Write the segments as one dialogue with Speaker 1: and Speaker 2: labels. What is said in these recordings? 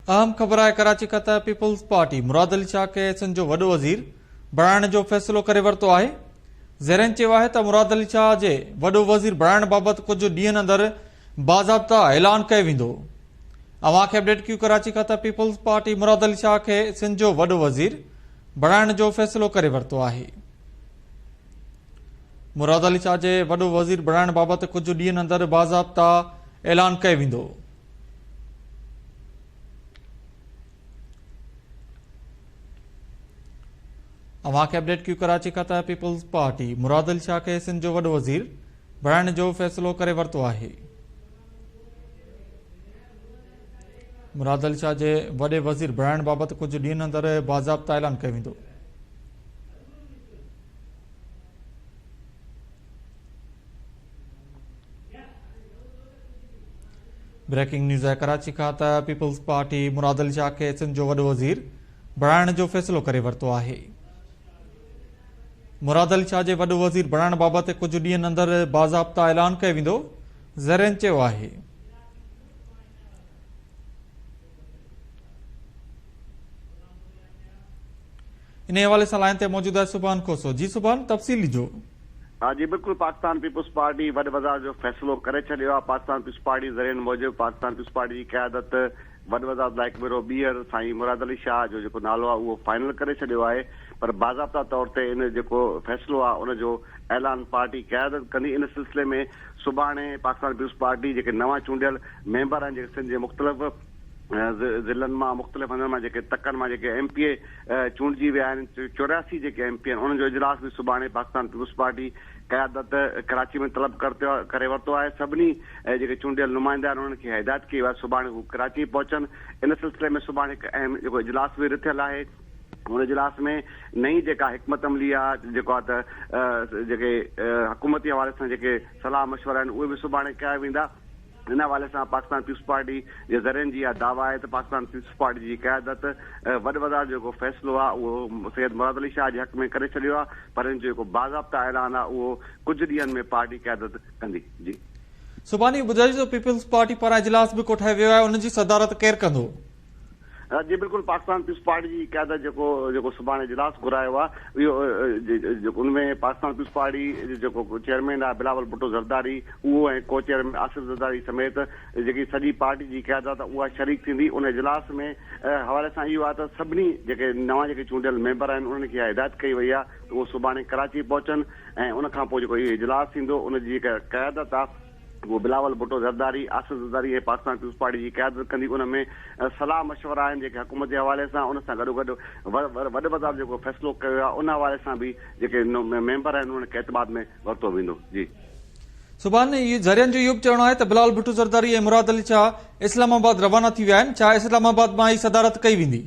Speaker 1: अहम खबर है कराची का त पीपल्स पार्टी मुराद अली शाह खे सिंध जो वॾो वज़ीर बणाइण जो फ़ैसिलो करे वरितो आहे। ज़ेरन चयो आहे त मुराद अली शाह जे वॾो वज़ीर बणाइण बाबति कुझु ॾींहनि अंदरि बाज़ाब्ता ऐलान कयो वेंदो। अवां खे अपडेट कयूं कराची का त पीपल्स पार्टी मुराद अली शाह खे सिंध जो वॾो वज़ीर बणाइण जो फ़ैसिलो करे वरितो आहे। मुराद अली शाह जे वॾो वज़ीर बणाइण बाबति कुझु ॾींहनि अंदरि बाज़ाब्ता ऐलान कयो वेंदो। अवां खे अपडेट कयूं कराची का त पीपल्स पार्टी मुराद अली शाह खे सिंध जो वॾो वज़ीर बणाइण जो फ़ैसिलो करे वरितो आहे। मुराद अली शाह जे वॾे वज़ीर बणाइण बाबति कुझु ॾींहनि अंदरि बाज़ाब्ता ऐलान कयो वेंदो। ब्रेकिंग न्यूज़ है कराची का त पीपल्स पार्टी मुराद अली शाह खे सिंध जो वॾो वज़ीर बणाइण जो फ़ैसिलो करे वरितो आहे। मुराद अली शाह जे वॾो वज़ीर बणाइण बाबति कुझु ॾींहनि अंदरि बाज़ाब्ता ऐलान कयो वेंदो, ज़रन चयो आहे। इन हवाले सां लाइन ते मौजूद आहे सुभान खोसो। जी सुभान, तफ़सील ॾिजो।
Speaker 2: हाँ जी बिल्कुल, पाकिस्तान पीपल्स पार्टी वॾे वज़ार जो फ़ैसिलो करे छॾियो आहे। पाकिस्तान पीपल्स पार्टी ज़रिए मूजिबि पाकिस्तान पीपल्स पार्टी जी क़यादत वॾे वज़ार ब्लैक मेरो ॿीहर साईं मुराद अली शाह जो जेको नालो आहे उहो फाइनल करे छॾियो आहे। पर बाज़ाब्ता तौर ते इन जेको फ़ैसिलो आहे उनजो ऐलान पार्टी क़यादत कंदी। इन सिलसिले में सुभाणे पाकिस्तान पीपल्स पार्टी जेके नवां चूंडियल मेंबर आहिनि जेके सिंध जे मुख़्तलिफ़ ज़िलनि मां मुख़्तलिफ़ हंधनि मां जेके तकनि मां जेके MPA चूंडिजी विया आहिनि, 84 जेके MPA आहिनि, उन्हनि जो इजलास बि सुभाणे पाकिस्तान पीपल्स पार्टी क़यादत कराची में तलब करे वरितो आहे। सभिनी जेके चूंडियल नुमाइंदा आहिनि उन्हनि खे हिदायत कई आहे सुभाणे हू कराची पहुचनि। इन सिलसिले में सुभाणे हिकु अहम जेको इजलास बि रिथियल आहे। उन इजलास में नई जेका हिकमत अमली आहे जेको आहे त जेके हुकूमती हवाले सां जेके सलाह मशवरा आहिनि उहे बि सुभाणे कया वेंदा। इन हवाले सां पाकिस्तान पीपल्स पार्टी जे ज़रिए जी दावा आहे त पाकिस्तान पीपल्स पार्टी जी क़यादत वॾे वज़ार जेको फ़ैसिलो आहे उहो सैयद मुराद अली शाह जे हक़ में करे छॾियो आहे। पर इन जो जेको बाज़ाब्ता ऐलान आहे उहो कुझु ॾींहनि में पार्टी क़यादत कंदी। जी
Speaker 1: सुभाणे ॿुधाइजो पीपल्स पार्टी पारां इजलास बि कोठायो वियो आहे, उनजी सदारत केरु कंदो?
Speaker 2: जी बिल्कुल, पाकिस्तान पीपल्स पार्टी जी क़यादत जेको सुभाणे इजलास घुरायो आहे इहो उनमें पाकिस्तान पीपल्स पार्टी जेको चेयरमैन आहे बिलावल भुट्टो ज़रदारी, उहो ऐं को चेयरमैन आसिफ ज़रदारी समेत जेकी सॼी पार्टी जी क़यादत उहा शरीक थींदी। उन इजलास में हवाले सां इहो आहे त सभिनी जेके नवां जेके चूंडियल मेंबर आहिनि उन्हनि खे हिदायत कई वई आहे त उहो सुभाणे कराची पहुचनि ऐं उनखां पोइ जेको इहो इजलास थींदो उनजी जेका क़यादत आहे वो बिलावल भुट्टो ज़रदारी, आसिफ ज़रदारी ऐं पाकिस्तान पीपल्स पार्टी जी क़यादत कंदी। उनमें सलाह मशवरा आहिनि जेके हुकूमत जे हवाले सां, उन सां गॾोगॾु वॾे वज़ार जेको फ़ैसिलो कयो आहे उन हवाले सां बि जेके मेंबर आहिनि उन्हनि खे एतमाद में वरितो वेंदो। जी
Speaker 1: सुभाणे इहो ज़रियनि जो इहो बि चवणो आहे त बिलावल भुट्टो ज़रदारी ऐं मुराद अली शाह इस्लामाबाद रवाना थी विया आहिनि। छा इस्लामाबाद मां ई सदारत कई वेंदी?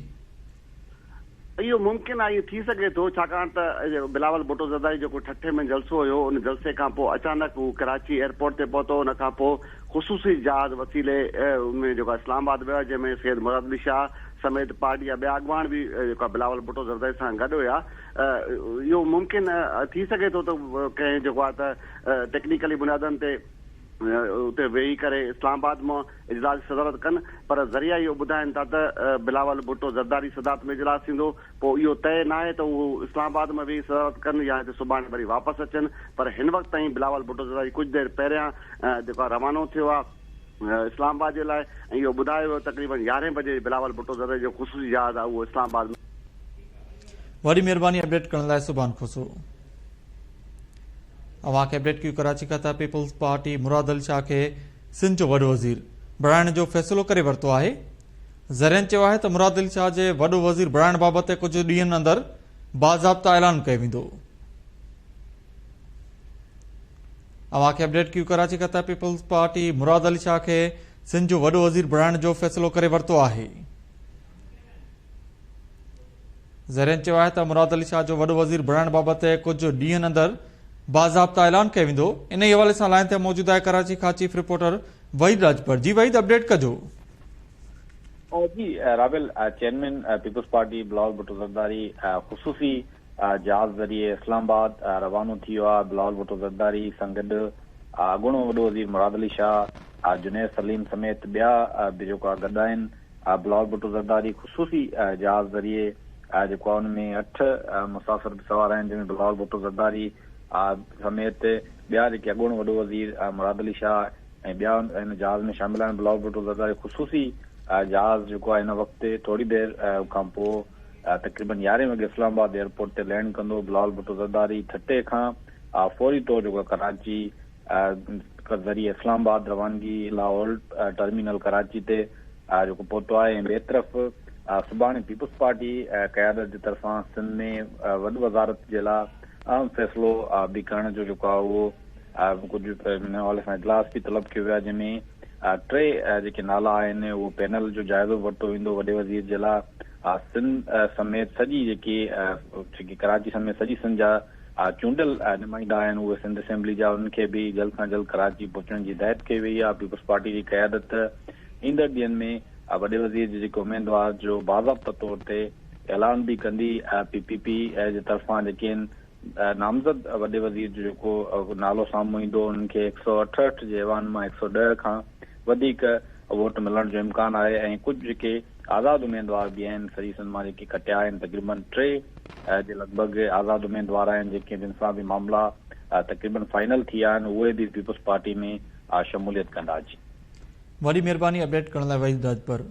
Speaker 2: इहो मुमकिन आहे, इहो थी सघे थो, छाकाणि त बिलावल भुट्टो ज़रदारी जेको ठठे में जलसो हुयो उन जलसे खां पोइ अचानक हू कराची एयरपोर्ट ते पहुतो। उन खां पोइ ख़ुसूसी जहाज़ वसीले उनमें जेको इस्लामाबाद वियो जंहिंमें सैयद मुराद अली शाह समेत पार्टी जा ॿिया अॻवान बि जेको बिलावल भुट्टो ज़रदारी सां गॾु हुया। इहो मुमकिन थी सघे थो त कंहिं जेको आहे त टेक्निकली बुनियादनि ते उते वेही करे इस्लामाबाद मां इजलास जी सदारत कनि। पर ज़रिया इहो ॿुधाइनि था त बिलावल भुट्टो ज़रदारी सदारत में इजलास थींदो। पोइ इहो तय न आहे त उहो इस्लामाबाद में वेही सदारत कनि या हिते सुभाणे वरी वापसि अचनि। पर हिन वक़्त ताईं बिलावल भुट्टो ज़रदारी कुझु देरि पहिरियां जेको आहे रवानो थियो आहे इस्लामाबाद जे लाइ ऐं इहो ॿुधायो वियो तक़रीबन 11 बजे बिलावल भुट्टो ज़रदारी जो ख़ुसूसी जहाज़ आहे उहो इस्लामाबाद में।
Speaker 1: वॾी महिरबानी अपडेट करण लाइ सुभान खोसो। अवां खे अपडेट कयूं कराची का त पीपल्स पार्टी मुराद अली शाह खे सिंध जो वॾो वज़ीर बणाइण जो फ़ैसिलो करे वरितो आहे। ज़रियनि चयो आहे त मुराद अली शाह जे वॾो वज़ीर बणाइण बाबति कुझु ॾींहनि अंदरि बाज़ाब्ता ऐलान कयो वेंदो। अवां खे अपडेट कयूं कराची का त पीपल्स पार्टी मुराद अली शाह खे सिंध जो वॾो वज़ीर बणाइण जो फ़ैसिलो करे वरितो आहे। ज़रियनि चयो आहे त मुराद अली शाह जो वॾो वज़ीर बणाइण बाबति कुझु ॾींहनि अंदरि बाज़ाब्ता ऐलान कयो वेंदो। इन हवाले सां लाइन ते मौजूद आहे कराची खां चीफ रिपोर्टर वहीद राजपर। जी वहीद, अपडेट कजो।
Speaker 3: जी राबिल, चेयरमैन पीपल्स पार्टी बिलावल भुट्टो ज़रदारी ख़ुसूसी जहाज़ ज़रिए इस्लामाबाद रवानो थी वियो आहे। बिलावल भुट्टो ज़रदारी सां गॾु अॻूणो वॾो वज़ीर मुराद अली शाह, जुनैद सलीम समेत ॿिया बि जेको आहे गॾु आहिनि। बिलावल भुट्टो ज़रदारी ख़ुसूसी जहाज़ ज़रिए जेको आहे उनमें 8 मुसाफ़िर सवार आहिनि, जंहिंमें बिलावल भुट्टो ज़रदारी समेत ॿिया जेके अॻूणो वॾो वज़ीर मुराद अली शाह ऐं ॿिया हिन जहाज़ में शामिल आहिनि। बिलावल भुट्टो ज़रदारी ख़ुसूसी जहाज़ जेको आहे हिन वक़्तु थोरी देरि खां पोइ तक़रीबन 11 वॻे इस्लामाबाद एयरपोर्ट ते लैंड कंदो। बिलावल भुट्टो ज़रदारी ठटे खां फौरी तौर जेको कराची ज़रिए इस्लामाबाद रवानगी लाहौर टर्मिनल कराची ते जेको पहुतो आहे। ऐं ॿिए तरफ़ सुभाणे पीपुल्स पार्टी क़यादत जे तरफ़ां सिंध में वॾी वज़ारत जे लाइ अहम फ़ैसिलो बि करण जो जेको आहे उहो कुझु हिन हवाले सां इजलास बि तलब कयो वियो आहे, जंहिंमें 3 जेके नाला आहिनि उहो पैनल जो जाइज़ो वरितो वेंदो वॾे वज़ीर जे लाइ। सिंध समेत सॼी जेकी कराची समेत सॼी सिंध जा चूंडियल नुमाइंदा आहिनि उहे सिंध असेंबली जा, उनखे बि जल्द खां जल्द कराची पहुचण जी हिदायत कई वई आहे। पीपुल्स पार्टी जी क़यादत ईंदड़ ॾींहनि में वॾे वज़ीर जे जेके उमेदवार जो बाज़ाब्ता तौर ते ऐलान बि कंदी। PPP जे तरफ़ां जेके आहिनि नामज़द वॾे वज़ीर जो जेको नालो साम्हूं ईंदो उन्हनि खे 168 जे ऐवान मां 110 खां वधीक वोट मिलण जो इम्कान आहे। ऐं कुझु जेके आज़ाद उमेदवार बि आहिनि सॼी सिंध मां जेके कटिया आहिनि, तक़रीबन 3 जे लॻभॻि आज़ाद उमेदवार आहिनि जेके जिन सां बि मामला तक़रीबन फाइनल थी विया आहिनि, उहे बि पीपुल्स पार्टी में शमूलियत कंदा।
Speaker 1: वॾी महिरबानी अपडेट करण लाइ वहीद राजपर।